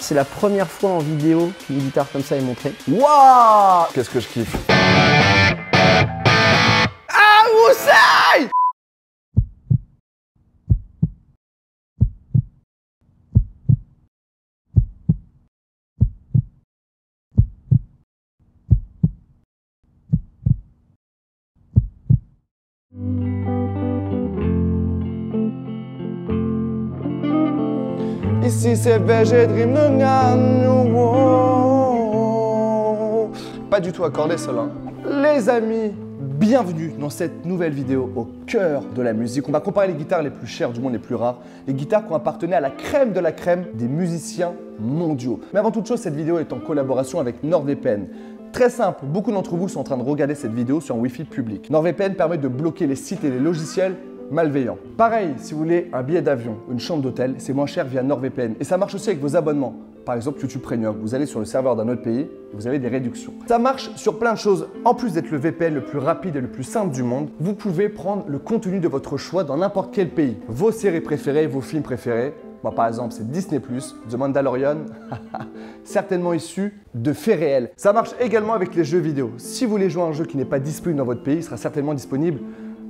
C'est la première fois en vidéo qu'une guitare comme ça est montrée. Waouh! Qu'est-ce que je kiffe. Ah, Moussaï! Ici c'est VG Dream Pas du tout accordé cela. Les amis, bienvenue dans cette nouvelle vidéo au cœur de la musique. On va comparer les guitares les plus chères du monde, les plus rares. Les guitares qui ont appartenu à la crème de la crème des musiciens mondiaux. Mais avant toute chose, cette vidéo est en collaboration avec NordVPN. Très simple, beaucoup d'entre vous sont en train de regarder cette vidéo sur un Wi-Fi public. NordVPN permet de bloquer les sites et les logiciels malveillants. Pareil, si vous voulez un billet d'avion, une chambre d'hôtel, c'est moins cher via NordVPN. Et ça marche aussi avec vos abonnements. Par exemple, YouTube Premium, vous allez sur le serveur d'un autre pays et vous avez des réductions. Ça marche sur plein de choses. En plus d'être le VPN le plus rapide et le plus simple du monde, vous pouvez prendre le contenu de votre choix dans n'importe quel pays. Vos séries préférées, vos films préférés. Moi, par exemple, c'est Disney+, The Mandalorian, certainement issu de faits réels. Ça marche également avec les jeux vidéo. Si vous voulez jouer à un jeu qui n'est pas disponible dans votre pays, il sera certainement disponible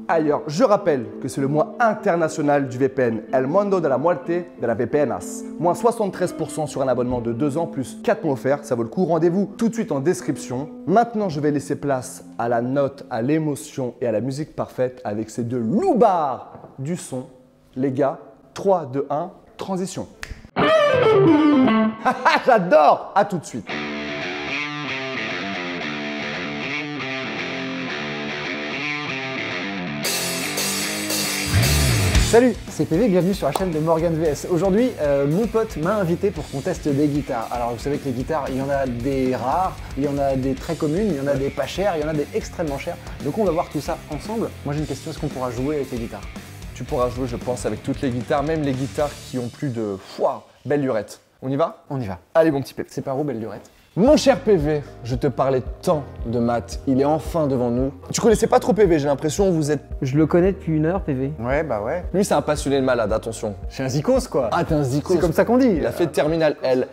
ailleurs. Je rappelle que c'est le mois international du VPN, El Mundo de la Muerte de la VPNas. Moins 73% sur un abonnement de 2 ans, plus 4 mois offerts, ça vaut le coup. Rendez-vous tout de suite en description. Maintenant, je vais laisser place à la note, à l'émotion et à la musique parfaite avec ces deux loupards du son. Les gars, 3, 2, 1, transition. J'adore! À tout de suite. Salut, c'est PV, bienvenue sur la chaîne de Morgan VS. Aujourd'hui, mon pote m'a invité pour qu'on teste des guitares. Alors vous savez que les guitares, il y en a des rares, il y en a des très communes, il y en a des pas chères, il y en a des extrêmement chères. Donc on va voir tout ça ensemble. Moi j'ai une question, est-ce qu'on pourra jouer avec les guitares? Tu pourras jouer, je pense, avec toutes les guitares, même les guitares qui ont plus de belle lurette. On y va? On y va. Allez mon petit PV. C'est par où, belle lurette? Mon cher PV, je te parlais tant de maths, il est enfin devant nous. Tu connaissais pas trop PV, j'ai l'impression vous êtes... Je le connais depuis 1 heure, PV. Ouais, bah ouais. Lui c'est un passionné de malade, attention. Je suis un zikos quoi. Ah t'es un zikos. C'est comme ça qu'on dit. Il a fait terminale L.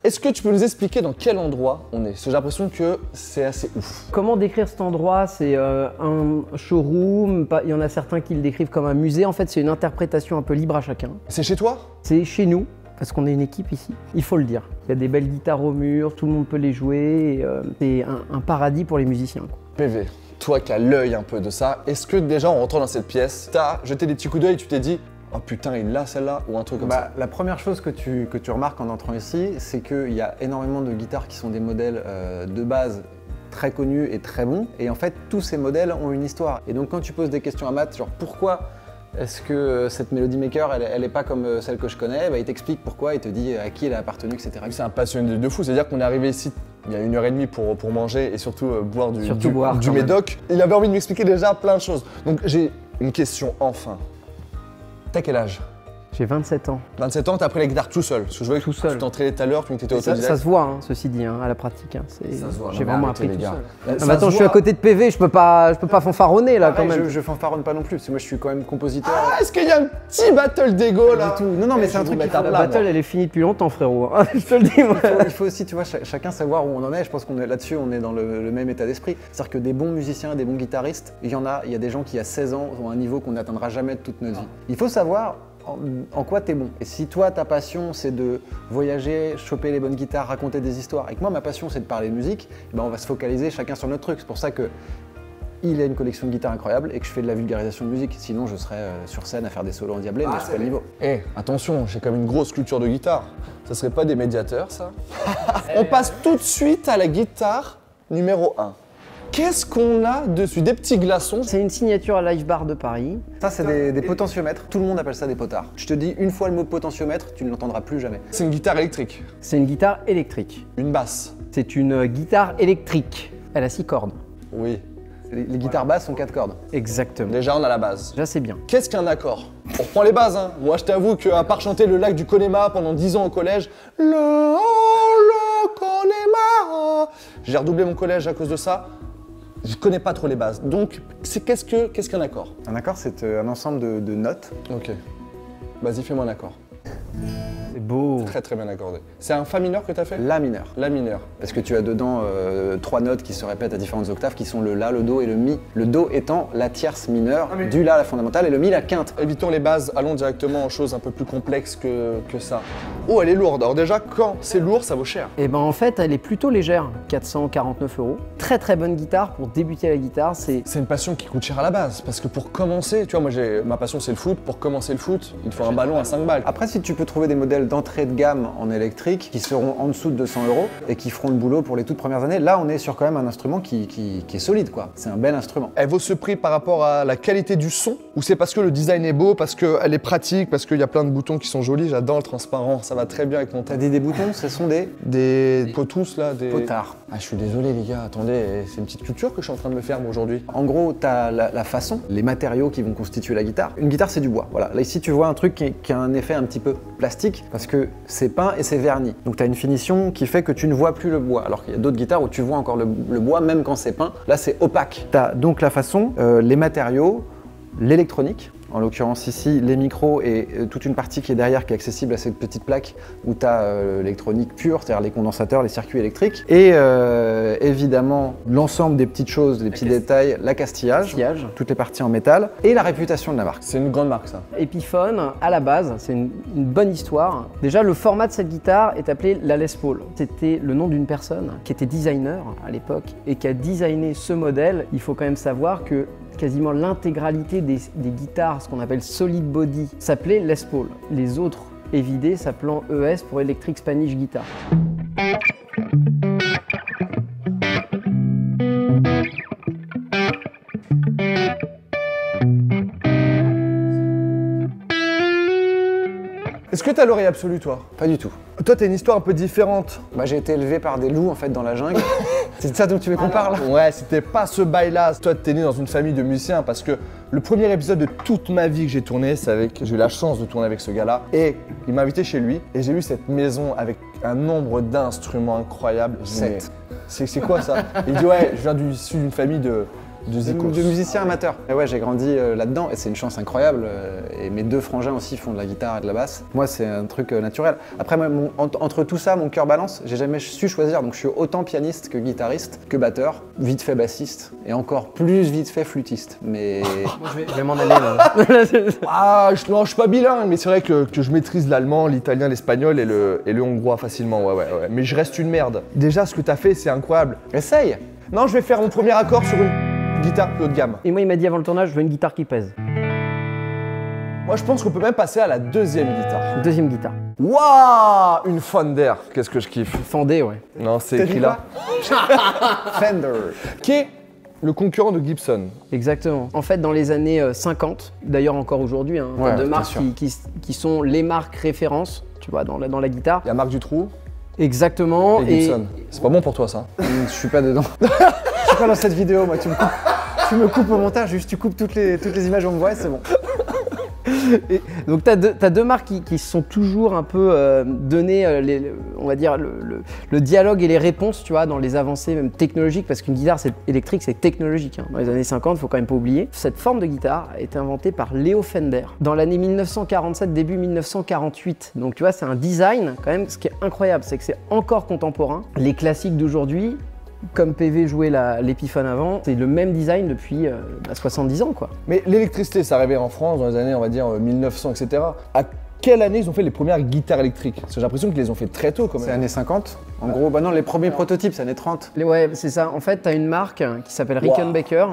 Est-ce que tu peux nous expliquer dans quel endroit on est? Parce que j'ai l'impression que c'est assez ouf. Comment décrire cet endroit? C'est un showroom, il y en a certains qui le décrivent comme un musée. En fait, c'est une interprétation un peu libre à chacun. C'est chez toi? C'est chez nous, parce qu'on est une équipe ici. Il faut le dire. Il y a des belles guitares au mur, tout le monde peut les jouer. C'est un paradis pour les musiciens, quoi. PV, toi qui as l'œil un peu de ça, est-ce que déjà en rentrant dans cette pièce, t'as jeté des petits coups d'œil et tu t'es dit oh putain, il l'a celle-là ou un truc comme ça? La première chose que tu remarques en entrant ici, c'est qu'il y a énormément de guitares qui sont des modèles de base très connus et très bons. Et en fait, tous ces modèles ont une histoire. Et donc quand tu poses des questions à Matt, genre pourquoi est-ce que cette Melody Maker, elle est pas comme celle que je connais, bah, il t'explique pourquoi, il te dit à qui elle a appartenu, etc. C'est un passionné de fou, c'est-à-dire qu'on est arrivé ici il y a 1h30 pour manger et surtout boire du médoc. Il avait envie de m'expliquer déjà plein de choses. Donc j'ai une question enfin. T'as quel âge? J'ai 27 ans. 27 ans, t'as appris la guitare tout seul? Parce que je voyais que tout seul. Tu t'entraînais tout à l'heure, tu étais autodidacte. Ça se voit, hein, ceci dit, hein, à la pratique. Hein, ça se voit. J'ai vraiment appris tout seul. Ah, mais attends, je suis à côté de PV, je peux pas fanfaronner là quand même. Je fanfaronne pas non plus, parce que moi je suis quand même compositeur. Ah, est-ce qu'il y a un petit battle d'ego là? Du tout. Non, mais c'est un truc qui La battle, elle est finie depuis longtemps, frérot. Je te le dis, moi. Il faut aussi, tu vois, chacun savoir où on en est. Je pense qu'on est là-dessus, on est dans le même état d'esprit. C'est-à-dire que des bons musiciens, des bons guitaristes, il y a des gens qui à 16 ans ont un niveau qu'on n'atteindra jamais de toute notre vie. Il faut savoir en quoi t'es bon. Et si toi, ta passion, c'est de voyager, choper les bonnes guitares, raconter des histoires, et que moi, ma passion, c'est de parler de musique, ben on va se focaliser chacun sur notre truc. C'est pour ça que il a une collection de guitares incroyable et que je fais de la vulgarisation de musique. Sinon, je serais sur scène à faire des solos endiablés, mais je fais le niveau. Eh, attention, j'ai comme une grosse culture de guitare. Ça serait pas des médiateurs, ça? On passe tout de suite à la guitare numéro 1. Qu'est-ce qu'on a dessus? Des petits glaçons? C'est une signature à Live Bar de Paris. Ça, c'est des potentiomètres. Tout le monde appelle ça des potards. Je te dis une fois le mot potentiomètre, tu ne l'entendras plus jamais. C'est une guitare électrique. C'est une guitare électrique. Une basse. C'est une guitare électrique. Elle a 6 cordes. Oui. Les guitares basses sont 4 cordes. Exactement. Déjà, on a la base. Déjà, c'est bien. Qu'est-ce qu'un accord? On reprend les bases, hein. Moi, je t'avoue qu'à part chanter le lac du Connemara pendant 10 ans au collège, le Connemara, j'ai redoublé mon collège à cause de ça. Je connais pas trop les bases. Donc, qu'est-ce qu'un accord? Un accord, c'est un ensemble de notes. Ok. Vas-y, fais-moi un accord. C'est beau. Oh. Très très bien accordé. C'est un fa mineur que tu as fait? La mineur. La mineur. Parce que tu as dedans 3 notes qui se répètent à différentes octaves, qui sont le La, le Do et le Mi. Le Do étant la tierce mineure, du La la fondamentale, et le Mi la quinte. Évitons les bases, allons directement aux choses un peu plus complexes que ça. Oh, elle est lourde. Alors déjà, quand c'est lourd, ça vaut cher. Et ben en fait, elle est plutôt légère, 449 €. Très très bonne guitare pour débuter la guitare. C'est une passion qui coûte cher à la base, parce que pour commencer, tu vois, moi ma passion c'est le foot. Pour commencer le foot, il te faut un ballon à 5 balles. Après, si tu peux trouver des modèles d'entrée de gamme en électrique qui seront en dessous de 200 € et qui feront le boulot pour les toutes premières années, là on est sur quand même un instrument qui est solide, quoi. C'est un bel instrument. Elle vaut ce prix par rapport à la qualité du son, ou c'est parce que le design est beau, parce qu'elle est pratique, parce qu'il y a plein de boutons qui sont jolis? J'adore le transparent, ça va très bien avec mon T'as dit des boutons, ce sont des potous là, des potards. Ah, je suis désolé les gars, attendez, c'est une petite culture que je suis en train de me faire moi aujourd'hui. En gros, t'as la façon, les matériaux qui vont constituer la guitare. Une guitare, c'est du bois. Voilà. Là, ici, tu vois un truc qui a un effet un petit peu plastique parce que c'est peint et c'est verni. Donc, tu as une finition qui fait que tu ne vois plus le bois. Alors qu'il y a d'autres guitares où tu vois encore le bois, même quand c'est peint. Là, c'est opaque. Tu as donc la façon, les matériaux, l'électronique. En l'occurrence ici, les micros et toute une partie qui est derrière, qui est accessible à cette petite plaque où tu as l'électronique pure, c'est-à-dire les condensateurs, les circuits électriques. Et évidemment, l'ensemble des petites choses, des petits détails, la castillage, toutes les parties en métal et la réputation de la marque. C'est une grande marque ça. Epiphone, à la base, c'est une bonne histoire. Déjà, le format de cette guitare est appelé la Les Paul. C'était le nom d'une personne qui était designer à l'époque et qui a designé ce modèle. Il faut quand même savoir que quasiment l'intégralité des guitares, ce qu'on appelle solid body, s'appelait Les Paul. Les autres évidés s'appelant ES pour Electric Spanish Guitar. Est-ce que t'as l'oreille absolue toi? Pas du tout. Toi t'as une histoire un peu différente. Bah, j'ai été élevé par des loups en fait dans la jungle. C'est de ça dont tu veux qu'on parle? Ouais, c'était pas ce bail-là. Toi t'es né dans une famille de musiciens parce que le premier épisode de toute ma vie que j'ai tourné, j'ai eu la chance de tourner avec ce gars-là. Et il m'a invité chez lui et j'ai vu cette maison avec un nombre d'instruments incroyables. 7. C'est quoi ça? Il dit ouais, je viens issu d'une famille de musiciens amateurs. Et ouais, j'ai grandi là-dedans et c'est une chance incroyable. Et mes deux frangins aussi font de la guitare et de la basse. Moi, c'est un truc naturel. Après, moi, entre tout ça, mon cœur balance. J'ai jamais su choisir. Donc, je suis autant pianiste que guitariste, que batteur, vite fait bassiste et encore plus vite fait flûtiste. Mais je vais m'en aller là. je suis pas bilingue, mais c'est vrai que je maîtrise l'allemand, l'italien, l'espagnol et le hongrois facilement. Ouais. Mais je reste une merde. Déjà, ce que t'as fait, c'est incroyable. Essaye. Non, je vais faire mon premier accord sur une guitare plus haut de gamme. Et moi, il m'a dit avant le tournage, je veux une guitare qui pèse. Moi, je pense qu'on peut même passer à la deuxième guitare. Deuxième guitare. Waouh, une Fender. Qu'est-ce que je kiffe. Fender, ouais. Non, c'est écrit là. Fender. Qui est le concurrent de Gibson. Exactement. En fait, dans les années 50, d'ailleurs encore aujourd'hui, hein, Ouais, deux bien marques sûr. qui sont les marques références, tu vois, dans la guitare. Il y a Marc Dutroux Exactement. et Gibson. C'est pas bon pour toi ça. Je suis pas dedans. Je suis pas dans cette vidéo, moi. Tu me coupes au montage, juste tu coupes toutes les images où on me voit et c'est bon. Et donc t'as deux marques qui se sont toujours un peu donné, on va dire, le dialogue et les réponses, tu vois, dans les avancées même technologiques, parce qu'une guitare électrique, c'est technologique. Hein. Dans les années 50, faut quand même pas oublier. Cette forme de guitare a été inventée par Leo Fender dans l'année 1947, début 1948. Donc tu vois, c'est un design quand même, ce qui est incroyable, c'est que c'est encore contemporain. Les classiques d'aujourd'hui, comme PV jouait l'Epiphone avant, c'est le même design depuis 70 ans, quoi. Mais l'électricité, ça arrivait en France dans les années, on va dire, 1900, etc. À quelle année ils ont fait les premières guitares électriques? Parce que j'ai l'impression qu'ils les ont fait très tôt quand C'est même. années 50. En gros, bah non, les premiers prototypes, c'est années 30. Ouais, c'est ça. En fait, tu as une marque qui s'appelle Rickenbacker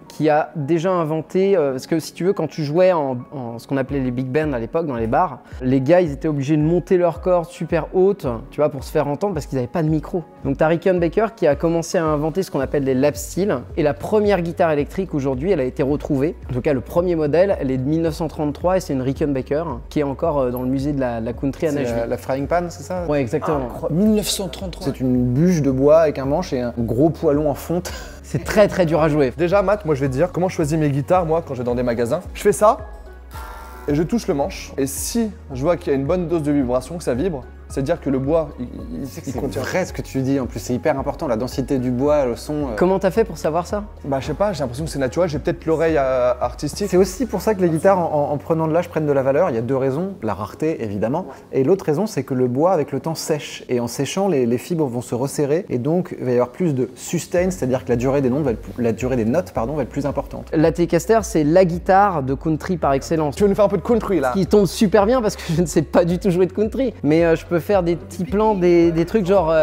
qui a déjà inventé, parce que si tu veux, quand tu jouais en ce qu'on appelait les big bands à l'époque, dans les bars, les gars, ils étaient obligés de monter leurs cordes super hautes, tu vois, pour se faire entendre parce qu'ils n'avaient pas de micro. Donc tu as Rickenbacker qui a commencé à inventer ce qu'on appelle les lap steel, et la première guitare électrique aujourd'hui, elle a été retrouvée. En tout cas, le premier modèle, elle est de 1933 et c'est une Rickenbacker qui est encore dans le musée de la country à C'est Nashville. la frying pan, c'est ça? Ouais, exactement. 1933. C'est une bûche de bois avec un manche et un gros poêlon en fonte. C'est très très dur à jouer. Déjà, Matt, moi je vais te dire comment je choisis mes guitares, moi, quand je vais dans des magasins. Je fais ça et je touche le manche. Et si je vois qu'il y a une bonne dose de vibration, que ça vibre, C'est-à-dire que le bois, il C'est contient. vrai ce que tu dis, en plus c'est hyper important, la densité du bois, le son. Comment t'as fait pour savoir ça? Bah je sais pas, j'ai l'impression que c'est naturel, j'ai peut-être l'oreille artistique. C'est aussi pour ça que les guitares, en prenant de l'âge, prennent de la valeur. Il y a deux raisons, la rareté évidemment, et l'autre raison c'est que le bois avec le temps sèche, et en séchant les fibres vont se resserrer, et donc il va y avoir plus de sustain, c'est-à-dire que la durée des notes va être plus importante. La Telecaster, c'est la guitare de country par excellence. Tu veux nous faire un peu de country là? Qui tombe super bien parce que je ne sais pas du tout jouer de country, mais je peux faire des petits plans, des trucs genre.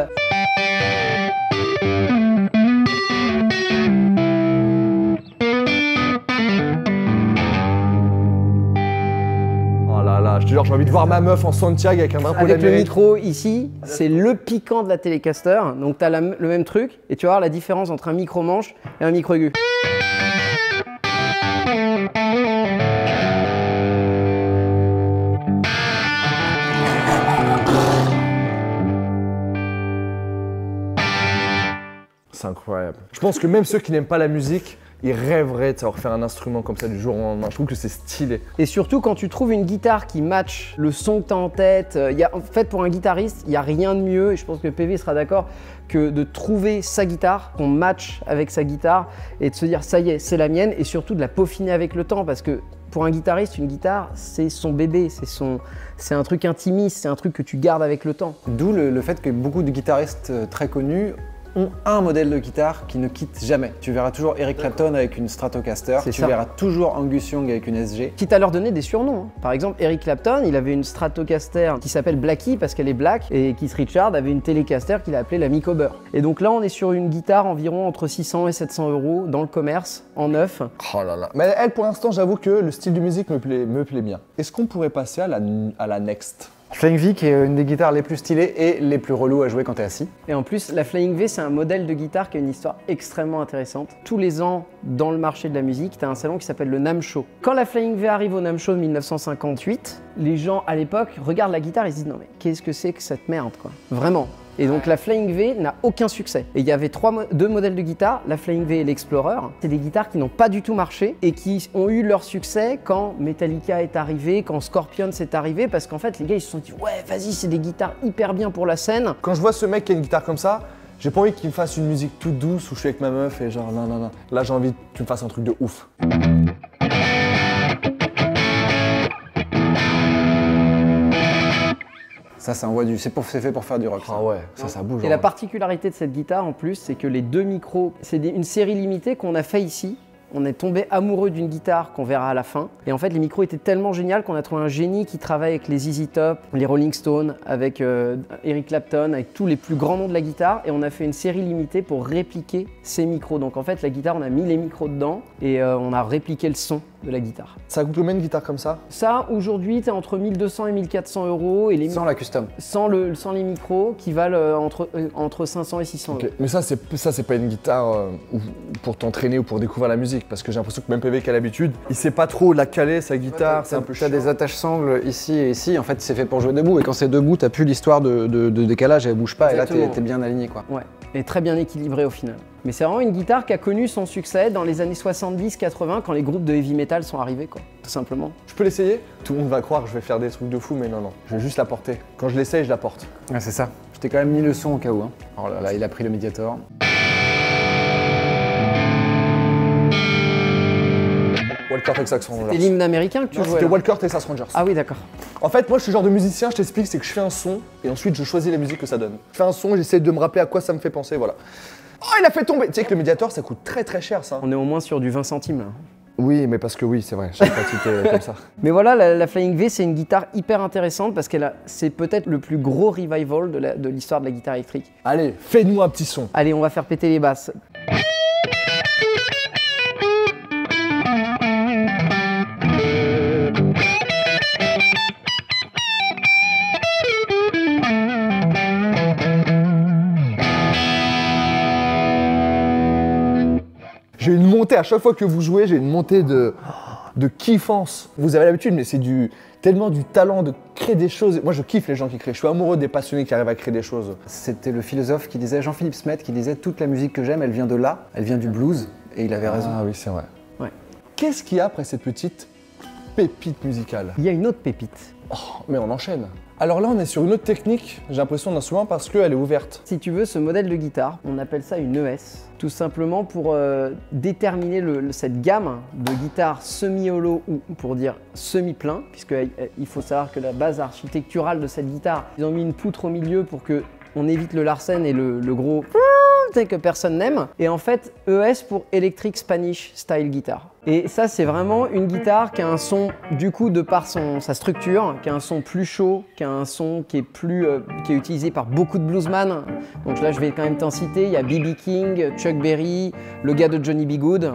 Oh là là, je te jure, j'ai envie de voir ma meuf en Santiago avec un drapeau Avec le d'Amérique. micro ici, c'est le piquant de la Telecaster, donc tu as le même truc, et tu vas voir la différence entre un micro manche et un micro aigu. C'est incroyable. Je pense que même ceux qui n'aiment pas la musique, ils rêveraient de savoir faire un instrument comme ça du jour au lendemain. Je trouve que c'est stylé. Et surtout quand tu trouves une guitare qui match le son que tu as en tête, en fait pour un guitariste, il n'y a rien de mieux, et je pense que PV sera d'accord, que de trouver sa guitare, qu'on match avec sa guitare, et de se dire ça y est, c'est la mienne, et surtout de la peaufiner avec le temps, parce que pour un guitariste, une guitare, c'est son bébé, c'est un truc intimiste, c'est un truc que tu gardes avec le temps. D'où le fait que beaucoup de guitaristes très connus ont un modèle de guitare qui ne quitte jamais. Tu verras toujours Eric Clapton avec une Stratocaster, tu verras toujours Angus Young avec une SG. Quitte à leur donner des surnoms. Hein. Par exemple, Eric Clapton, il avait une Stratocaster qui s'appelle Blackie parce qu'elle est black, et Keith Richards avait une Telecaster qu'il a appelée la Micober. Et donc là, on est sur une guitare environ entre 600 et 700 € dans le commerce, en neuf. Oh là là. Mais elle, pour l'instant, j'avoue que le style de musique me plaît bien. Est-ce qu'on pourrait passer à la next? Flying V qui est une des guitares les plus stylées et les plus reloues à jouer quand t'es assis. Et en plus, la Flying V, c'est un modèle de guitare qui a une histoire extrêmement intéressante. Tous les ans, dans le marché de la musique, tu as un salon qui s'appelle le NAMM Show. Quand la Flying V arrive au NAMM Show de 1958, les gens à l'époque regardent la guitare et se disent non mais qu'est-ce que c'est que cette merde quoi. Vraiment. Et donc la Flying V n'a aucun succès. Et il y avait deux modèles de guitare, la Flying V et l'Explorer. C'est des guitares qui n'ont pas du tout marché et qui ont eu leur succès quand Metallica est arrivé, quand Scorpions est arrivé, parce qu'en fait les gars ils se sont dit ouais vas-y c'est des guitares hyper bien pour la scène. Quand je vois ce mec qui a une guitare comme ça, j'ai pas envie qu'il me fasse une musique toute douce où je suis avec ma meuf et genre non. Là j'ai envie que tu me fasses un truc de ouf. Ça envoie c'est fait pour faire du rock. Ah ouais, ça bouge. Et la particularité de cette guitare en plus, c'est que les deux micros, c'est une série limitée qu'on a fait ici. On est tombé amoureux d'une guitare qu'on verra à la fin. Et en fait, les micros étaient tellement géniaux qu'on a trouvé un génie qui travaille avec les ZZ Top, les Rolling Stones, avec Eric Clapton, avec tous les plus grands noms de la guitare. Et on a fait une série limitée pour répliquer ces micros. Donc en fait, la guitare, on a mis les micros dedans et on a répliqué le son de la guitare. Ça coûte combien une guitare comme ça? Ça, aujourd'hui, tu es entre 1200 et 1400 €. Et sans la custom. Sans les micros qui valent entre 500 et 600 €. Okay. Mais ça, c'est pas une guitare pour t'entraîner ou pour découvrir la musique. Parce que j'ai l'impression que même PV qui a l'habitude, il sait pas trop la caler, sa guitare, c'est un peu chiant. T'as des attaches sangles ici et ici, en fait c'est fait pour jouer debout. Et quand c'est debout, t'as plus l'histoire de décalage, elle bouge pas. Exactement. Et là t'es bien aligné quoi. Ouais, et très bien équilibré au final. Mais c'est vraiment une guitare qui a connu son succès dans les années 70-80 quand les groupes de heavy metal sont arrivés quoi, tout simplement. Je peux l'essayer? Tout le monde va croire que je vais faire des trucs de fou, mais non. Je vais juste la porter. Quand je l'essaye, je la porte. Ouais, c'est ça. Je t'ai quand même mis le son au cas où. Hein. Oh là là, il a pris le Mediator. Walker Texas Rangers. C'était l'hymne américain que tu jouais? C'était Walker Texas Rangers. Ah oui, d'accord. En fait, moi, je suis le genre de musicien, je t'explique, c'est que je fais un son et ensuite je choisis la musique que ça donne. Je fais un son, j'essaie de me rappeler à quoi ça me fait penser, voilà. Oh, il a fait tomber! Tu sais que le Mediator, ça coûte très très cher, ça. On est au moins sur du 20 centimes là. Oui, mais parce que oui, c'est vrai, je sais pas si t'es comme ça. Mais voilà, la Flying V, c'est une guitare hyper intéressante parce c'est peut-être le plus gros revival de l'histoire de la guitare électrique. Allez, fais-nous un petit son. Allez, on va faire péter les basses. J'ai une montée, à chaque fois que vous jouez, j'ai une montée de kiffance. Vous avez l'habitude, mais c'est tellement du talent de créer des choses. Moi, je kiffe les gens qui créent. Je suis amoureux des passionnés qui arrivent à créer des choses. C'était le philosophe qui disait, Jean-Philippe Smet, qui disait « Toute la musique que j'aime, elle vient de là, elle vient du blues ». Et il avait raison. Ah oui, c'est vrai. Ouais. Qu'est-ce qu'il y a après cette petite pépite musicale? Il y a une autre pépite. Oh, mais on enchaîne. Alors là, on est sur une autre technique, j'ai l'impression d'un instrument parce qu'elle est ouverte. Si tu veux, ce modèle de guitare, on appelle ça une ES, tout simplement pour déterminer cette gamme de guitares semi-holo ou pour dire semi-plein, puisqu'il faut savoir que la base architecturale de cette guitare, ils ont mis une poutre au milieu pour que on évite le Larsen et le gros que personne n'aime. Et en fait, ES pour Electric Spanish Style Guitar. Et ça, c'est vraiment une guitare qui a un son, du coup, de par sa structure, qui a un son plus chaud, qui a un son qui est utilisé par beaucoup de bluesman. Donc là, je vais quand même t'en citer. Il y a B.B. King, Chuck Berry, le gars de Johnny B. Goode.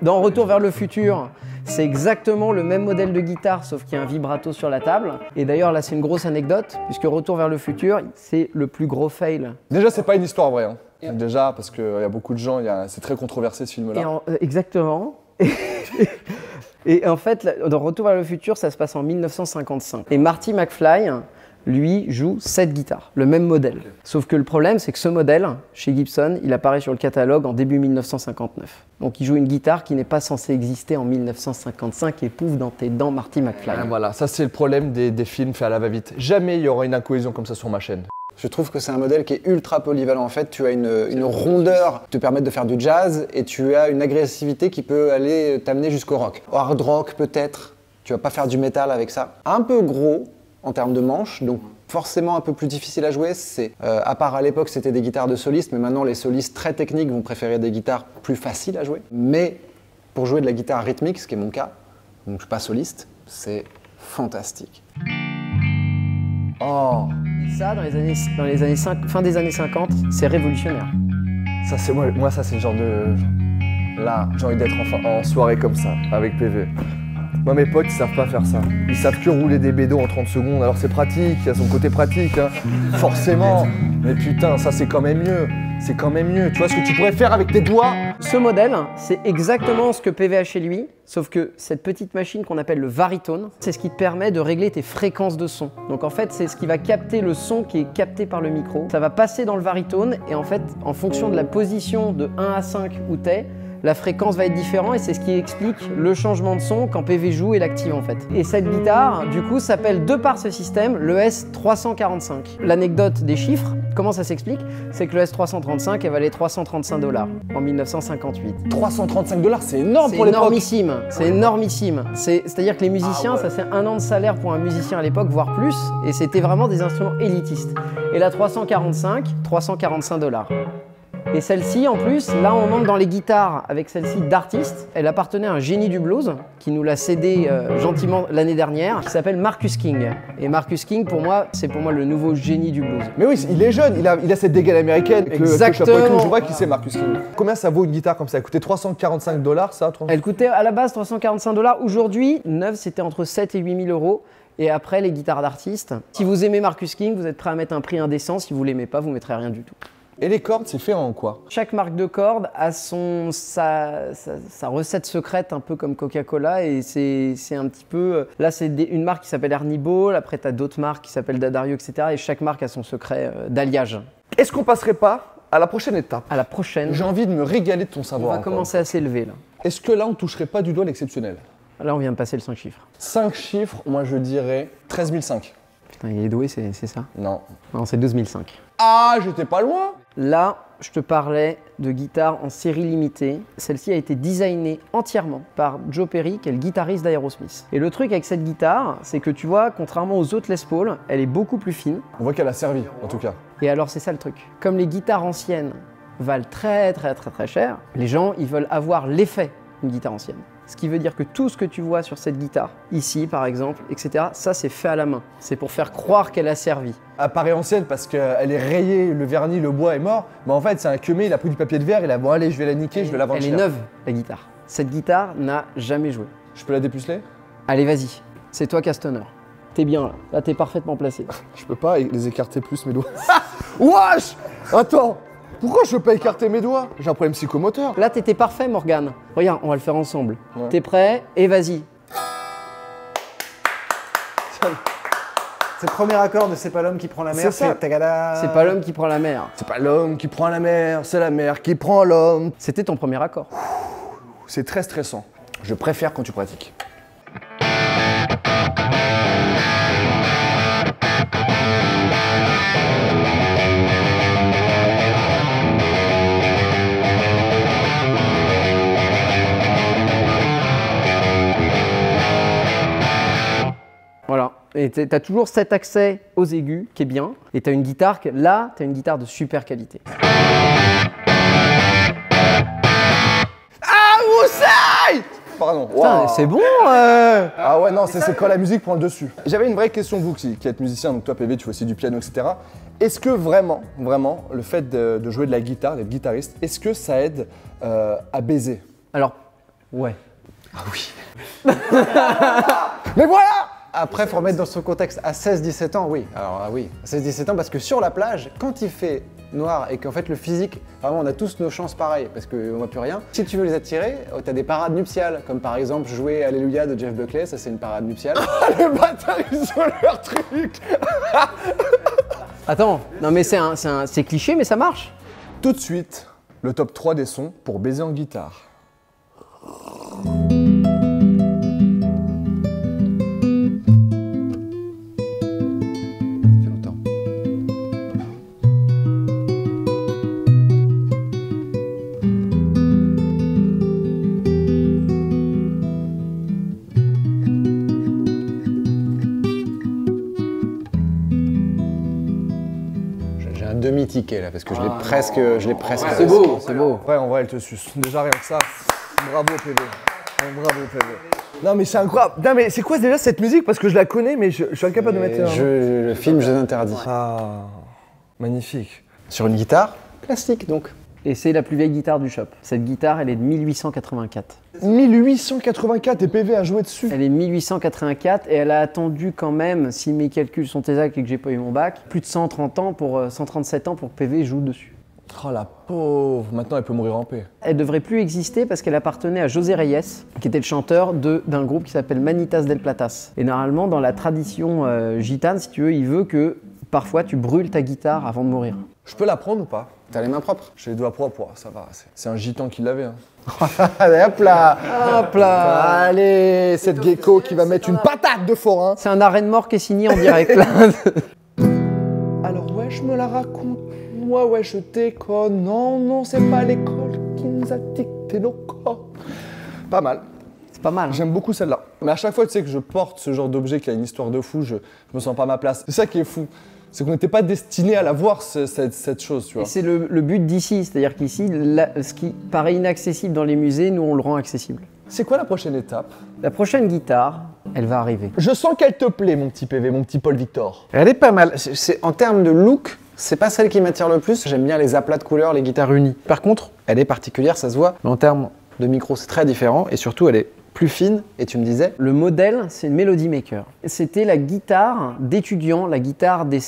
Dans Retour vers le futur, c'est exactement le même modèle de guitare, sauf qu'il y a un vibrato sur la table. Et d'ailleurs, là, c'est une grosse anecdote, puisque Retour vers le futur, c'est le plus gros fail. Déjà, c'est pas une histoire vraie. Hein. Déjà, parce qu'il y a beaucoup de gens, c'est très controversé ce film-là. Exactement. Et en fait, dans Retour vers le futur, ça se passe en 1955. Et Marty McFly, lui, joue cette guitare, le même modèle. Sauf que le problème, c'est que ce modèle, chez Gibson, il apparaît sur le catalogue en début 1959. Donc il joue une guitare qui n'est pas censée exister en 1955 et pouf dans tes dents Marty McFly. Ah, voilà, ça c'est le problème des films faits à la va-vite. Jamais il y aura une incohésion comme ça sur ma chaîne. Je trouve que c'est un modèle qui est ultra polyvalent. En fait, tu as une rondeur qui te permet de faire du jazz et tu as une agressivité qui peut aller t'amener jusqu'au rock. Hard rock peut-être, tu vas pas faire du métal avec ça. Un peu gros en termes de manches, donc forcément un peu plus difficile à jouer. À part à l'époque, c'était des guitares de solistes, mais maintenant les solistes très techniques vont préférer des guitares plus faciles à jouer. Mais pour jouer de la guitare rythmique, ce qui est mon cas, donc je suis pas soliste, c'est fantastique. Oh, Ça, fin des années 50, c'est révolutionnaire. ça c'est moi ça c'est le genre de... Là, j'ai envie d'être en soirée comme ça, avec PV. Moi mes potes ils savent pas faire ça. Ils savent que rouler des bédos en 30 secondes, alors c'est pratique, il y a son côté pratique, hein. Forcément. Mais putain, ça c'est quand même mieux. C'est quand même mieux. Tu vois ce que tu pourrais faire avec tes doigts? Ce modèle, c'est exactement ce que PV a chez lui, sauf que cette petite machine qu'on appelle le Varitone, c'est ce qui te permet de régler tes fréquences de son. Donc en fait, c'est ce qui va capter le son qui est capté par le micro. Ça va passer dans le Varitone et en fait, en fonction de la position de 1 à 5 où t'es, la fréquence va être différente et c'est ce qui explique le changement de son quand PV joue et l'active en fait. Et cette guitare, du coup, s'appelle de par ce système le S345. L'anecdote des chiffres, comment ça s'explique? C'est que le S335, elle valait $335 en 1958. 335 $, c'est énorme pour l'époque. C'est énormissime. C'est-à-dire que les musiciens, ça c'est 1 an de salaire pour un musicien à l'époque, voire plus, et c'était vraiment des instruments élitistes. Et la 345, $345. Et celle-ci, en plus, là on entre dans les guitares avec celle-ci d'artiste. Elle appartenait à un génie du blues qui nous l'a cédé gentiment l'année dernière, qui s'appelle Marcus King. Et Marcus King, pour moi, c'est le nouveau génie du blues. Mais oui, il est jeune, il a cette dégaine américaine. Exactement. Je vois qui c'est Marcus King. Combien ça vaut une guitare comme ça? Elle coûtait 345 $, ça? Elle coûtait à la base 345 $. Aujourd'hui, neuve, c'était entre 7 et 8 000 euros. Et après, les guitares d'artistes. Si vous aimez Marcus King, vous êtes prêt à mettre un prix indécent. Si vous l'aimez pas, vous mettrez rien du tout. Et les cordes, c'est fait en quoi? Chaque marque de cordes a sa recette secrète, un peu comme Coca-Cola, et c'est un petit peu... Là, c'est une marque qui s'appelle Ernie Ball, après tu as d'autres marques qui s'appellent D'Addario, etc. Et chaque marque a son secret d'alliage. Est-ce qu'on passerait pas à la prochaine étape? À la prochaine. J'ai envie de me régaler de ton On savoir. va commencer à s'élever, là. Est-ce que là, on toucherait pas du doigt l'exceptionnel? Là, on vient de passer le 5 chiffres. 5 chiffres, moi je dirais 13 500. Putain, il est doué, c'est ça? Non. Non, c'est 12 500. Ah, j'étais pas loin. Là, je te parlais de guitare en série limitée. Celle-ci a été designée entièrement par Joe Perry, qui est le guitariste d'Aerosmith. Et le truc avec cette guitare, c'est que tu vois, contrairement aux autres Les Paul, elle est beaucoup plus fine. On voit qu'elle a servi, en tout cas. Et alors, c'est ça le truc. Comme les guitares anciennes valent très cher, les gens, ils veulent avoir l'effet d'une guitare ancienne. Ce qui veut dire que tout ce que tu vois sur cette guitare, ici par exemple, etc., ça c'est fait à la main. C'est pour faire croire qu'elle a servi. Elle paraît ancienne parce qu'elle est rayée, le vernis, le bois est mort. Mais en fait, c'est un queumé, il a pris du papier de verre, il a bon allez, je vais la niquer, je vais la vendre cher. Elle est neuve, la guitare. Cette guitare n'a jamais joué. Je peux la dépuceler? Allez, vas-y. C'est toi Castoner. T'es bien là. Là, t'es parfaitement placé. Je peux pas les écarter plus mes doigts. Wesh! Attends! Pourquoi je peux pas écarter mes doigts? J'ai un problème psychomoteur. Là, t'étais parfait, Morgane. Regarde, on va le faire ensemble. Ouais. T'es prêt? Et vas-y. C'est le premier accord de C'est pas l'homme qui prend la mer. C'est ça. Tagada. C'est pas l'homme qui prend la mer. C'est pas l'homme qui prend la mer, c'est la mer qui prend l'homme. C'était ton premier accord. C'est très stressant. Je préfère quand tu pratiques. Et tu as toujours cet accès aux aigus qui est bien. Et tu as une guitare, là, tu as une guitare de super qualité. Ah, Moussaï! Pardon. Putain, c'est bon Ah ouais, non, c'est quand la musique prend le dessus. J'avais une vraie question, vous qui êtes musicien, donc toi PV, tu fais aussi du piano, etc. Est-ce que vraiment, le fait de jouer de la guitare, d'être guitariste, est-ce que ça aide à baiser? Alors, ouais. Ah oui. Mais voilà! Après, il faut remettre dans son contexte. À 16-17 ans, oui. Alors oui, à 16-17 ans, parce que sur la plage, quand il fait noir et qu'en fait le physique, vraiment on a tous nos chances pareilles parce qu'on voit plus rien. Si tu veux les attirer, tu as des parades nuptiales, comme par exemple jouer Alléluia de Jeff Buckley, ça c'est une parade nuptiale. Les bâtards, ils ont leur truc! Attends, non mais c'est cliché, mais ça marche. Tout de suite, le top 3 des sons pour baiser en guitare. Demi-ticket là parce que je l'ai presque. C'est beau, c'est beau. Ouais, en vrai, elle te suce. Déjà rien que ça. Bravo PV. Bravo PV. Non mais c'est incroyable. Non mais c'est quoi déjà cette musique? Parce que je la connais mais je suis incapable de mettre. Le film Jeux interdits. Ah, magnifique. Sur une guitare classique donc. Et c'est la plus vieille guitare du shop. Cette guitare, elle est de 1884. 1884 et PV a joué dessus. Elle est 1884 et elle a attendu quand même, si mes calculs sont exacts et que j'ai pas eu mon bac, plus de 137 ans pour que PV joue dessus. Oh la pauvre, maintenant elle peut mourir en paix. Elle devrait plus exister parce qu'elle appartenait à José Reyes, qui était le chanteur d'un groupe qui s'appelle Manitas del Platas. Et normalement, dans la tradition gitane, si tu veux, il veut que parfois tu brûles ta guitare avant de mourir. Je peux la prendre ou pas? T'as les mains propres? J'ai les doigts propres, ça va. C'est un gitan qui l'avait. Hein. Allez, hop là! Hop là! Allez, cette gecko qui va mettre une patate de forain. C'est un arrêt de mort qui est signé en direct là. Alors ouais, je me la raconte. Moi, ouais, je déconne. Non, c'est pas l'école qui nous a dicté nos corps. Pas mal. C'est pas mal. Hein. J'aime beaucoup celle-là. Mais à chaque fois, tu sais que je porte ce genre d'objet qui a une histoire de fou, je me sens pas à ma place. C'est ça qui est fou. C'est qu'on n'était pas destiné à la voir, cette chose, tu vois. Et c'est le but d'ici, c'est-à-dire qu'ici, ce qui paraît inaccessible dans les musées, nous on le rend accessible. C'est quoi la prochaine étape? La prochaine guitare, elle va arriver. Je sens qu'elle te plaît, mon petit PV, mon petit Paul Victor. Elle est pas mal. En termes de look, c'est pas celle qui m'attire le plus. J'aime bien les aplats de couleurs, les guitares unies. Par contre, elle est particulière, ça se voit. Mais en termes de micro, c'est très différent. Et surtout, elle est plus fine, et tu me disais? Le modèle, c'est une Melody Maker. C'était la guitare d'étudiants, la guitare des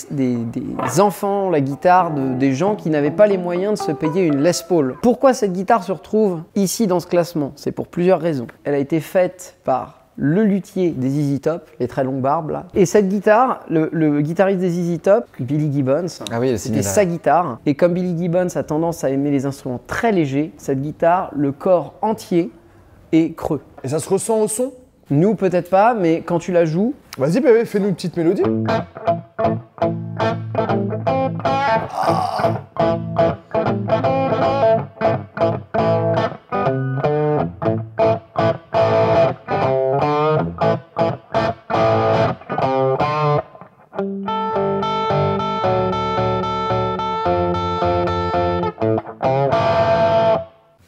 enfants, la guitare des gens qui n'avaient pas les moyens de se payer une Les Paul. Pourquoi cette guitare se retrouve ici dans ce classement? C'est pour plusieurs raisons. Elle a été faite par le luthier des ZZ Top, les très longues barbes là. Et cette guitare, le guitariste des ZZ Top, Billy Gibbons, c'était sa guitare. Et comme Billy Gibbons a tendance à aimer les instruments très légers, cette guitare, le corps entier est creux. Et ça se ressent au son? Nous, peut-être pas, mais quand tu la joues... Vas-y, PV, fais-nous une petite mélodie.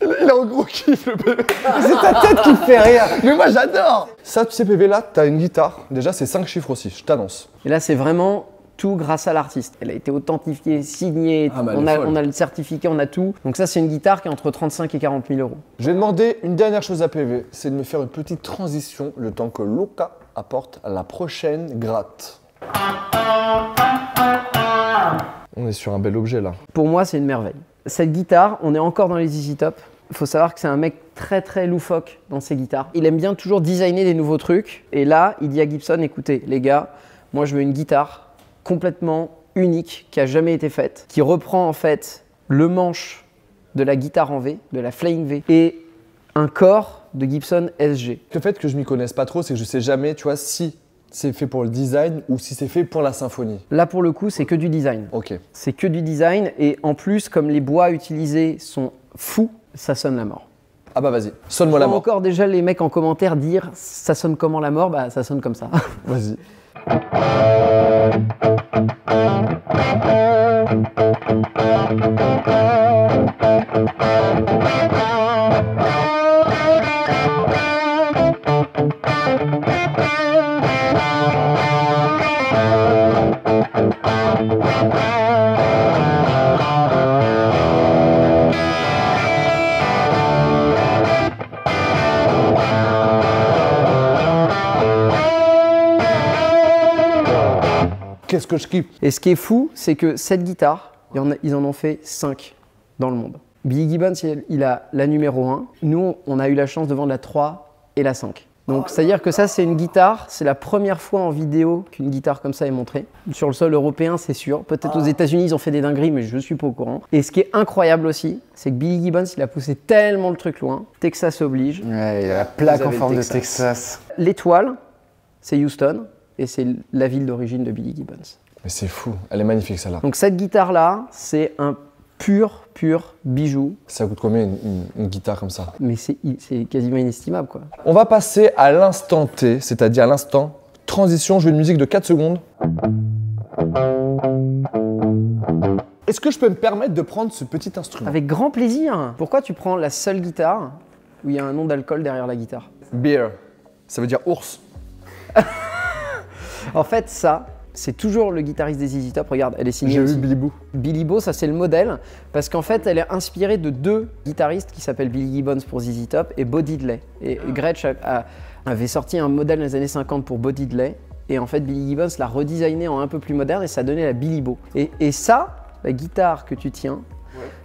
Il a un gros kiff, le PV. C'est ta tête qui me fait rire. Mais moi, j'adore. Ça, tu sais, PV, là, t'as une guitare. Déjà, c'est 5 chiffres aussi, je t'annonce. Et là, c'est vraiment tout grâce à l'artiste. Elle a été authentifiée, signée, on a le certificat, on a tout. Donc ça, c'est une guitare qui est entre 35 et 40 000 euros. Je vais demander une dernière chose à PV, c'est de me faire une petite transition le temps que Luca apporte la prochaine gratte. On est sur un bel objet, là. Pour moi, c'est une merveille. Cette guitare, on est encore dans les ZZ Top. Il faut savoir que c'est un mec très loufoque dans ses guitares. Il aime bien toujours designer des nouveaux trucs. Et là, il dit à Gibson, écoutez, les gars, moi je veux une guitare complètement unique, qui a jamais été faite, qui reprend en fait le manche de la guitare en V, de la Flying V, et un corps de Gibson SG. Le fait que je m'y connaisse pas trop, c'est que je sais jamais, tu vois, si c'est fait pour le design ou si c'est fait pour la symphonie. Là, pour le coup, c'est que du design. Ok. C'est que du design, et en plus, comme les bois utilisés sont fous, ça sonne la mort. Ah bah vas-y, sonne-moi la mort. Encore déjà les mecs en commentaire dire ça sonne comment la mort, bah ça sonne comme ça. Vas-y. Qu'est-ce que je kiffe. Et ce qui est fou, c'est que cette guitare, ils en ont fait 5 dans le monde. Billy Gibbons, il a la numéro 1. Nous, on a eu la chance de vendre la 3 et la 5. Donc, c'est-à-dire que ça, c'est une guitare, c'est la première fois en vidéo qu'une guitare comme ça est montrée. Sur le sol européen, c'est sûr. Peut-être aux États-Unis, ils ont fait des dingueries, mais je ne suis pas au courant. Et ce qui est incroyable aussi, c'est que Billy Gibbons, il a poussé tellement le truc loin. Texas oblige. Ouais, il y a la plaque Vous en avez forme Texas. de Texas. L'étoile, c'est Houston. Et c'est la ville d'origine de Billy Gibbons. Mais c'est fou, elle est magnifique celle-là. Donc cette guitare-là, c'est un pur bijou. Ça coûte combien une guitare comme ça? Mais c'est quasiment inestimable, quoi. On va passer à l'instant T, c'est-à-dire à l'instant transition. Je veux une musique de 4 secondes. Est-ce que je peux me permettre de prendre ce petit instrument? Avec grand plaisir. Pourquoi tu prends la seule guitare où il y a un nom d'alcool derrière la guitare? Beer, ça veut dire ours. En fait, ça, c'est toujours le guitariste des ZZ Top. Regarde, elle est signée J'ai aussi. vu Billy Boo. Billy Bo, ça c'est le modèle, parce qu'en fait, elle est inspirée de 2 guitaristes qui s'appellent Billy Gibbons pour ZZ Top et Bo Diddley. Et Gretsch avait sorti un modèle dans les années 50 pour Bo Diddley, et en fait, Billy Gibbons l'a redesigné en un peu plus moderne et ça donnait la Billy Bo. Et ça, la guitare que tu tiens,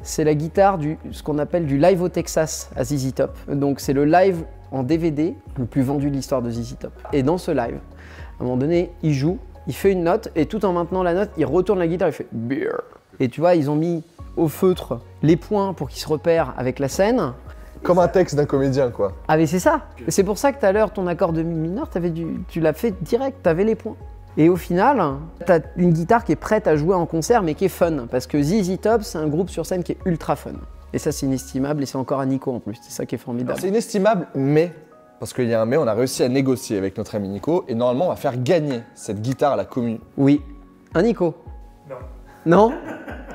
c'est la guitare ce qu'on appelle du live au Texas à ZZ Top. Donc c'est le live en DVD le plus vendu de l'histoire de ZZ Top. Et dans ce live, à un moment donné, il joue, il fait une note et tout en maintenant la note, il retourne la guitare, il fait beer. Et tu vois, ils ont mis au feutre les points pour qu'ils se repèrent avec la scène. Comme un texte d'un comédien, quoi. Ah mais c'est ça. Et c'est pour ça que tout à l'heure, ton accord de mi mineur, tu l'as fait direct, tu avais les points. Et au final, tu as une guitare qui est prête à jouer en concert mais qui est fun. Parce que ZZ Top, c'est un groupe sur scène qui est ultra fun. Et ça, c'est inestimable et c'est encore à Nico en plus. C'est ça qui est formidable. C'est inestimable, mais, parce qu'il y a un mais, on a réussi à négocier avec notre ami Nico, et normalement on va faire gagner cette guitare à la commune. Oui. Un Nico? Non.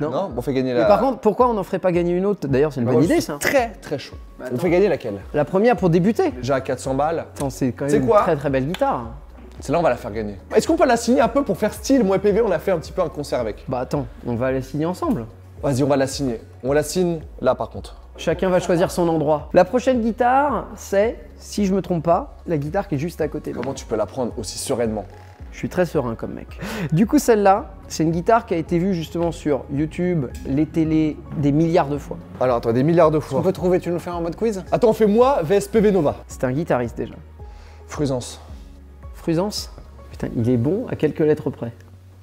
Non. Non, on fait gagner Mais la... par contre, pourquoi on n'en ferait pas gagner une autre? D'ailleurs, c'est une bonne idée, ça. Très très chaud. On fait gagner laquelle? La première pour débuter. Déjà à 400 balles. Attends, c'est quand C'est même quoi une très très belle guitare. Celle-là, on va la faire gagner. Est-ce qu'on peut la signer un peu pour faire style? Moi et PV, on a fait un petit peu un concert avec. Bah attends, on va la signer ensemble. Vas-y, on va la signer. On la signe là par contre. Chacun va choisir son endroit. La prochaine guitare, c'est, si je me trompe pas, la guitare qui est juste à côté. Comment tu peux la prendre aussi sereinement? Je suis très serein comme mec. Du coup, celle-là, c'est une guitare qui a été vue justement sur YouTube, les télés, des milliards de fois. Alors attends, des milliards de On fois. peut trouver, tu nous fais en mode quiz? Attends, fais-moi VSPV Nova. C'est un guitariste déjà. Fruisance. Frusance. Putain, il est bon à quelques lettres près.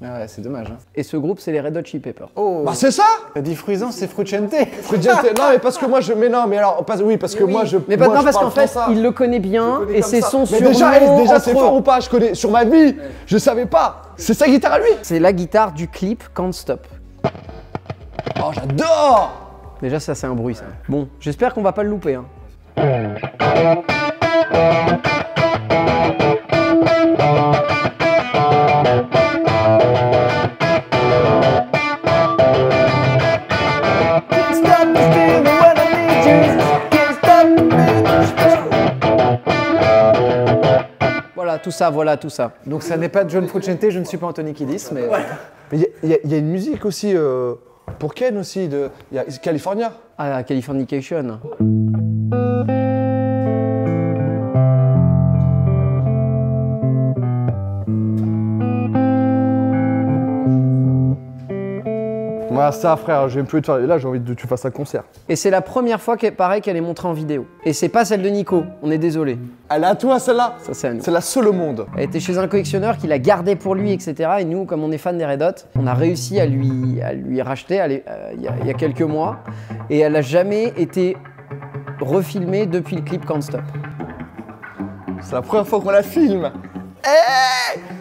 Ah ouais, c'est dommage. Hein. Et ce groupe, c'est les Red Hot Chili Peppers. Oh, Bah c'est ça! t'as dit fruisant, c'est frucente. Frugiente. Non mais parce que moi je... Mais non, mais alors... Oui, parce que moi je... Mais moi, non, je parce parle qu'en fait, français. il le connaît bien connais et comme c'est ça. son Mais surnom. déjà c'est entre fort eux. ou pas? Je connais sur ma vie. Je savais pas. C'est sa guitare à lui. C'est la guitare du clip Can't Stop. Oh j'adore. Déjà, ça, c'est un bruit, ça. Bon, j'espère qu'on va pas le louper. Hein. Voilà, tout ça, voilà, tout ça. Donc ça n'est pas John Frusciante, je ne suis pas Anthony Kiddis, mais... Mais il y a une musique aussi pour Ken aussi. Il y a California. Ah, Californication. Moi ça frère, j'ai plus de faire. Là j'ai envie que tu fasses un concert. Et c'est la première fois qu'elle est montrée en vidéo. Et c'est pas celle de Nico, on est désolé. Elle est à toi celle-là. Ça, c'est à nous. C'est la seule au monde. Elle était chez un collectionneur qui l'a gardée pour lui, etc. Et nous, comme on est fan des Red Hot, on a réussi à lui racheter il y a quelques mois. Et elle n'a jamais été refilmée depuis le clip Can't Stop. C'est la première fois qu'on la filme.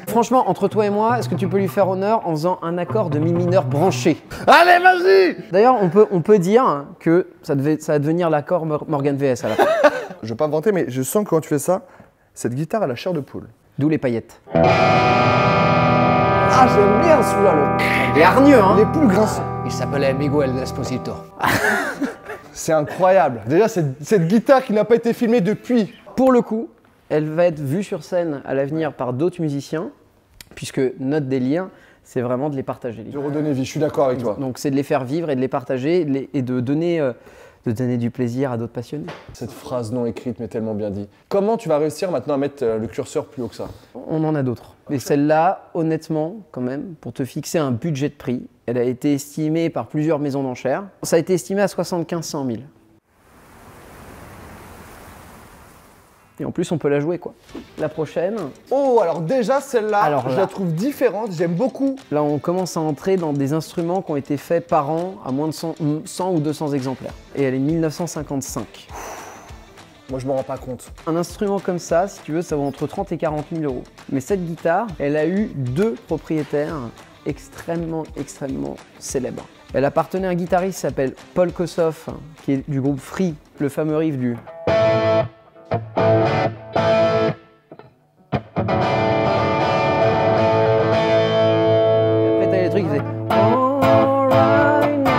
Franchement, entre toi et moi, est-ce que tu peux lui faire honneur en faisant un accord de mi mineur branché? Allez vas-y. D'ailleurs, on peut dire que ça va devenir l'accord Morgan VS à la fin. Je vais pas vanter mais je sens que quand tu fais ça, cette guitare a la chair de poule. D'où les paillettes. Ah, j'aime bien celui-là, Il est hargneux, hein. les plus grinçants. Il s'appelait Miguel Esposito. C'est incroyable. Déjà, cette guitare qui n'a pas été filmée depuis. Pour le coup, elle va être vue sur scène à l'avenir par d'autres musiciens, puisque notre délire, c'est vraiment de les partager. De redonner vie, je suis d'accord avec toi. Donc c'est de les faire vivre et de les partager et de donner du plaisir à d'autres passionnés. Cette phrase non écrite mais tellement bien dit. Comment tu vas réussir maintenant à mettre le curseur plus haut que ça? On en a d'autres. Et celle-là, honnêtement, quand même, pour te fixer un budget de prix, elle a été estimée par plusieurs maisons d'enchères. Ça a été estimé à 75 100 000. Et en plus, on peut la jouer, quoi. La prochaine. Oh, alors déjà, celle-là, Alors je là. la trouve différente, j'aime beaucoup. Là, on commence à entrer dans des instruments qui ont été faits par an à moins de 100 ou 200 exemplaires. Et elle est 1955. Moi, je m'en rends pas compte. Un instrument comme ça, si tu veux, ça vaut entre 30 et 40 000 euros. Mais cette guitare, elle a eu 2 propriétaires extrêmement célèbres. Elle appartenait à un guitariste qui s'appelle Paul Kossoff, qui est du groupe Free, le fameux riff du... Après, t'as les trucs qui faisaient... Alright now.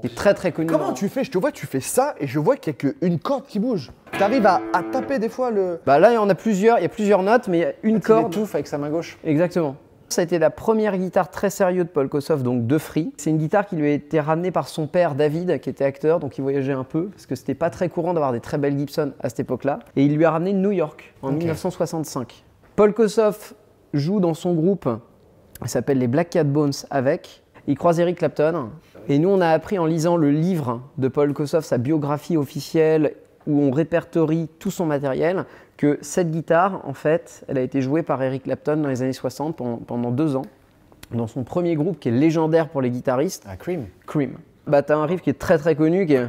C'est très connu. Comment tu fais? Je te vois, tu fais ça et je vois qu'il n'y a qu'une corde qui bouge. Tu arrives à taper des fois le... Bah là, il y en a plusieurs, il y a plusieurs notes, mais il y a une Il corde. étouffe avec sa main gauche. Exactement. Ça a été la première guitare très sérieuse de Paul Kossoff, donc de Free. C'est une guitare qui lui a été ramenée par son père David, qui était acteur, donc il voyageait un peu, parce que c'était pas très courant d'avoir des très belles Gibson à cette époque-là. Et il lui a ramené de New York en 1965. Paul Kossoff joue dans son groupe, il s'appelle les Black Cat Bones avec. Il croise Eric Clapton. Et nous, on a appris en lisant le livre de Paul Kossoff, sa biographie officielle, où on répertorie tout son matériel, que cette guitare, en fait, elle a été jouée par Eric Clapton dans les années 60 pendant 2 ans, dans son premier groupe qui est légendaire pour les guitaristes, Ah, Cream. Cream. Bah, t'as un riff qui est très connu, qui est...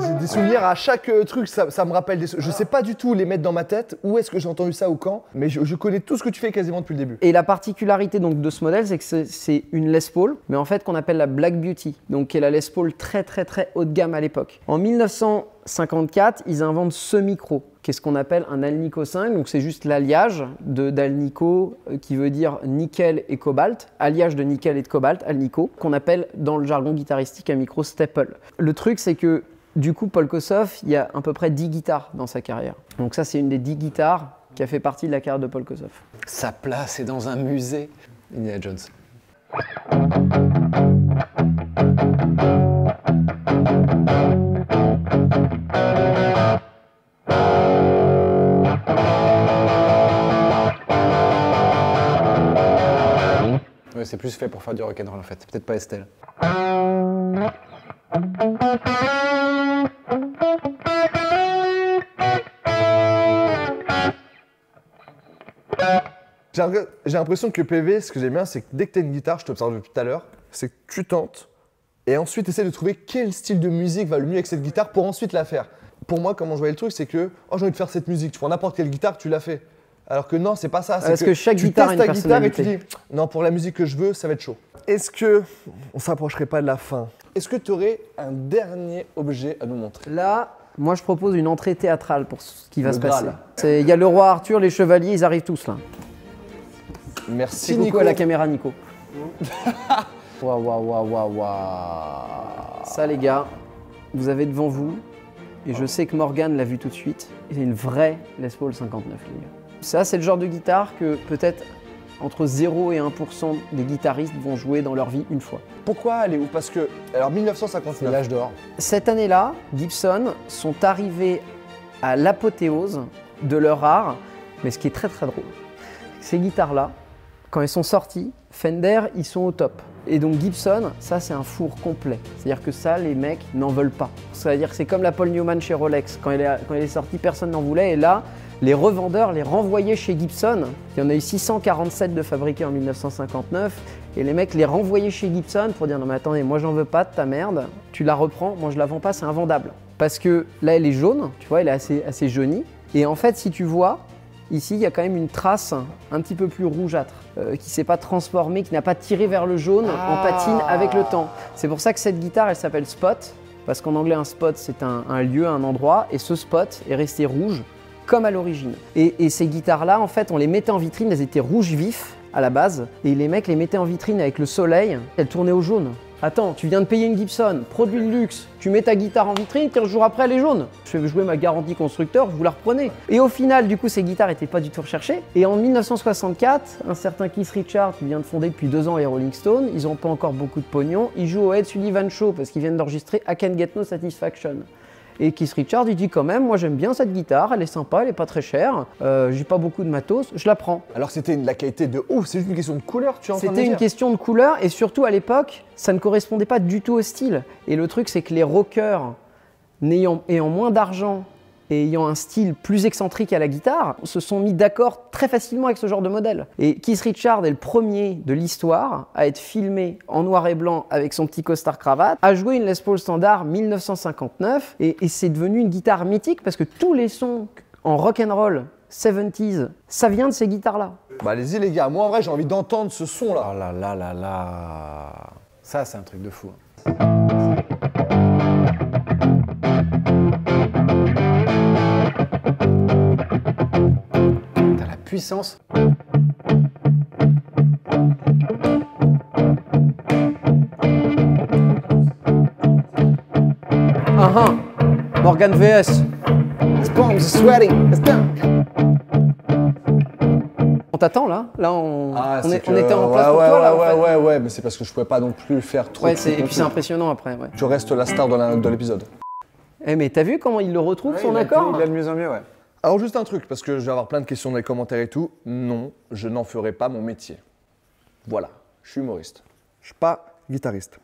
J'ai des souvenirs à chaque truc, ça me rappelle des... Je sais pas du tout les mettre dans ma tête, où est-ce que j'ai entendu ça ou quand, mais je connais tout ce que tu fais quasiment depuis le début. Et la particularité donc de ce modèle, c'est que c'est une Les Paul, mais en fait qu'on appelle la Black Beauty, donc qui est la Les Paul très haut de gamme à l'époque. En 1954, ils inventent ce micro, qui est ce qu'on appelle un Alnico 5, donc c'est juste l'alliage d'Alnico qui veut dire nickel et cobalt, alliage de nickel et de cobalt, Alnico, qu'on appelle dans le jargon guitaristique un micro staple. Le truc c'est que du coup, Paul Kossoff, il y a à peu près 10 guitares dans sa carrière. Donc ça, c'est une des 10 guitares qui a fait partie de la carrière de Paul Kossoff. Sa place est dans un musée. Indiana Jones. Ouais, c'est plus fait pour faire du rock'n'roll en fait. Peut-être pas Estelle. J'ai l'impression que PV, ce que j'aime bien, c'est que dès que tu as une guitare, je t'observe depuis tout à l'heure, c'est que tu tentes et ensuite essaie de trouver quel style de musique va le mieux avec cette guitare pour ensuite la faire. Pour moi, comment je voyais le truc, c'est que oh, j'ai envie de faire cette musique, tu prends n'importe quelle guitare, tu la fais. Alors que non, c'est pas ça. Parce que chaque tu guitare a testes une ta guitare et tu personnalité. dis non, pour la musique que je veux, ça va être chaud. Est-ce que on s'approcherait pas de la fin? Est-ce que tu aurais un dernier objet à nous montrer? Là, moi, je propose une entrée théâtrale pour ce qui va Le se Graal. passer. Il y a le roi Arthur, les chevaliers, ils arrivent tous là. Merci C'est Nico. Nico à la caméra, Nico. Waouh. Ça, les gars, vous avez devant vous, et je sais que Morgane l'a vu tout de suite, c'est une vraie Les Paul 59, les gars. Ça, c'est le genre de guitare que peut-être entre 0 et 1% des guitaristes vont jouer dans leur vie une fois. Pourquoi aller où? Parce que, alors C'est 1959, l'âge d'or. Cette année-là, Gibson sont arrivés à l'apothéose de leur art, mais ce qui est très drôle, ces guitares-là, quand elles sont sorties, Fender, ils sont au top. Et donc Gibson, ça c'est un four complet. C'est-à-dire que ça, les mecs n'en veulent pas. C'est-à-dire que c'est comme la Paul Newman chez Rolex. Quand elle est sortie, personne n'en voulait. Et là, les revendeurs les renvoyaient chez Gibson. Il y en a eu 647 de fabriqués en 1959. Et les mecs les renvoyaient chez Gibson pour dire non mais attendez, moi j'en veux pas de ta merde. Tu la reprends, moi je la vends pas, c'est invendable. Parce que là elle est jaune, tu vois, elle est assez jaunie. Et en fait, si tu vois, Ici, il y a quand même une trace un petit peu plus rougeâtre, qui s'est pas transformée, qui n'a pas tiré vers le jaune en patine avec le temps. C'est pour ça que cette guitare, elle s'appelle Spot, parce qu'en anglais, un spot, c'est un lieu, un endroit, et ce spot est resté rouge comme à l'origine. Et ces guitares-là, en fait, on les mettait en vitrine, elles étaient rouges vifs à la base, et les mecs les mettaient en vitrine avec le soleil, elles tournaient au jaune. Attends, tu viens de payer une Gibson, produit de luxe, tu mets ta guitare en vitrine, 15 jours après elle est jaune. Je fais jouer ma garantie constructeur, vous la reprenez. Et au final, du coup, ces guitares n'étaient pas du tout recherchées. Et en 1964, un certain Keith Richards, qui vient de fonder depuis 2 ans les Rolling Stones, ils n'ont pas encore beaucoup de pognon, ils jouent au Ed Sullivan Show parce qu'ils viennent d'enregistrer I Can't Get No Satisfaction. Et Keith Richards, il dit quand même, moi j'aime bien cette guitare, elle est sympa, elle est pas très chère, j'ai pas beaucoup de matos, je la prends. Alors c'était de la qualité de ouf, c'est juste une question de couleur, tu es en train de me C'était une dire. question de couleur et surtout à l'époque, ça ne correspondait pas du tout au style. Et le truc, c'est que les rockers, ayant moins d'argent et ayant un style plus excentrique à la guitare, se sont mis d'accord très facilement avec ce genre de modèle. Et Keith Richards est le premier de l'histoire à être filmé en noir et blanc avec son petit costard cravate, à jouer une Les Paul Standard 1959 et c'est devenu une guitare mythique parce que tous les sons en rock'n'roll 70s, ça vient de ces guitares-là. Bah allez-y les gars, moi en vrai j'ai envie d'entendre ce son là. Oh là là là là. Ça, c'est un truc de fou. T'as la puissance. Morgan VS. His palms are sweating. It's done. On t'attend là. Là, on c'est était en place pour toi là. en fait. ouais, mais c'est parce que je pouvais pas non plus faire trop. Ouais, de trucs et non puis c'est plus. impressionnant après. Ouais. Tu restes la star de l'épisode. Eh, mais t'as vu comment il le retrouve son accord Il a de mieux en mieux, ouais. Alors juste un truc, parce que je vais avoir plein de questions dans les commentaires et tout. Non, je n'en ferai pas mon métier. Voilà, je suis humoriste. Je suis pas guitariste.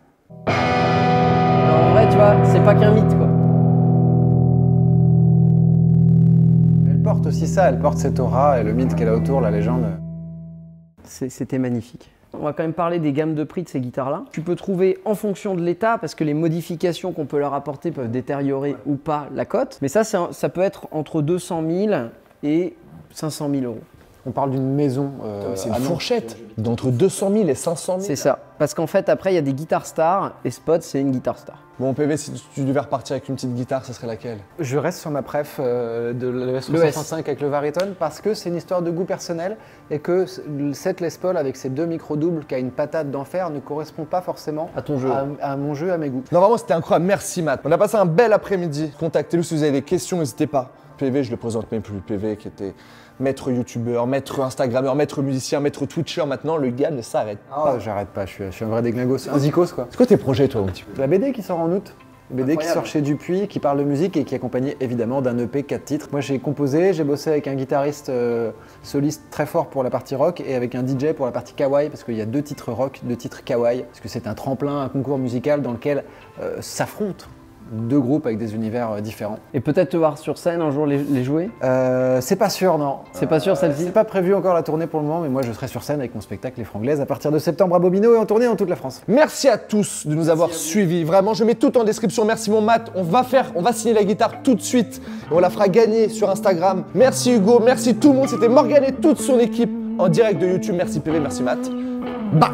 En vrai, tu vois, c'est pas qu'un mythe quoi. Elle porte aussi ça, elle porte cette aura et le mythe qu'elle a autour, la légende. C'était magnifique. On va quand même parler des gammes de prix de ces guitares-là. Tu peux trouver en fonction de l'état, parce que les modifications qu'on peut leur apporter peuvent détériorer ou pas la cote. Mais ça peut être entre 200 000 et 500 000 euros. On parle d'une maison. C'est une à Nantes. fourchette d'entre 200 000 et 500 000. C'est ça. Parce qu'en fait, après, il y a des guitares stars, et Spot, c'est une guitare star. Bon PV, si tu devais repartir avec une petite guitare, ça serait laquelle? Je reste sur ma préf de la Le S. S65 avec le Varitone parce que c'est une histoire de goût personnel et que cette Les Paul avec ses 2 micros doubles qui a une patate d'enfer ne correspond pas forcément À ton jeu. à mon jeu, à mes goûts. Non, vraiment, c'était incroyable. Merci, Matt. On a passé un bel après-midi. Contactez-le si vous avez des questions, n'hésitez pas. PV, je le présente même plus. PV qui était maître youtubeur, maître instagrammeur, maître musicien, maître twitcher. Maintenant, le gars ne s'arrête pas. Oh, j'arrête pas, je suis un vrai déglingos, un zikos quoi. C'est quoi tes projets, toi, mon petit peu? La BD qui sort en août. BD qui Incroyable. sort chez Dupuis, qui parle de musique et qui est accompagné évidemment d'un EP 4 titres. Moi j'ai composé, j'ai bossé avec un guitariste soliste très fort pour la partie rock et avec un DJ pour la partie kawaii parce qu'il y a 2 titres rock, 2 titres kawaii, parce que c'est un tremplin, un concours musical dans lequel s'affrontent 2 groupes avec des univers différents. Et peut-être te voir sur scène un jour les jouer. C'est pas sûr, non. C'est pas sûr, celle-ci. C'est pas prévu encore la tournée pour le moment, mais moi je serai sur scène avec mon spectacle Les Franglaises à partir de septembre à Bobino et en tournée dans toute la France. Merci à tous de nous avoir suivis. Vraiment, je mets tout en description. Merci mon Matt. On va signer la guitare tout de suite et on la fera gagner sur Instagram. Merci Hugo, merci tout le monde. C'était Morgan et toute son équipe en direct de YouTube. Merci PV, merci Matt. Bye.